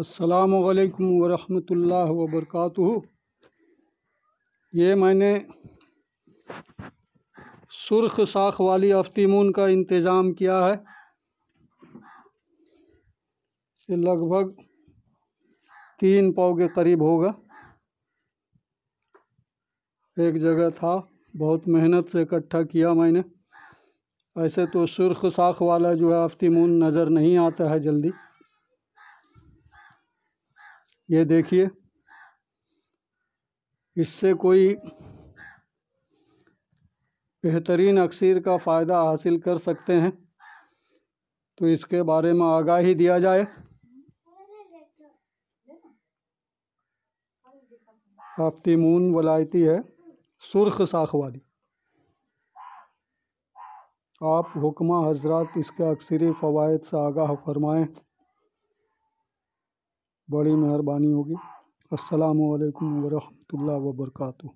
अस्सलामुअलैकुम वरहमतुल्लाहि वबरकातुहू। ये मैंने सुर्ख साख वाली अफ्तीमून का इंतज़ाम किया है। ये लगभग 3 पाव के करीब होगा। एक जगह था, बहुत मेहनत से इकट्ठा किया मैंने। ऐसे तो सुर्ख साख वाला जो है अफ्तीमून नज़र नहीं आता है जल्दी। ये देखिए, इससे कोई बेहतरीन अक्सीर का फ़ायदा हासिल कर सकते हैं, तो इसके बारे में आगाही दिया जाए। अफ्तीमून वलायती है, सुर्ख साख वाली। आप हुक्मा हजरात इसके अक्सरी फ़वाइद से आगाह फरमाएँ, बड़ी मेहरबानी होगी। अस्सलामु अलैकुम वरहमतुल्लाहि वबरकातुहू।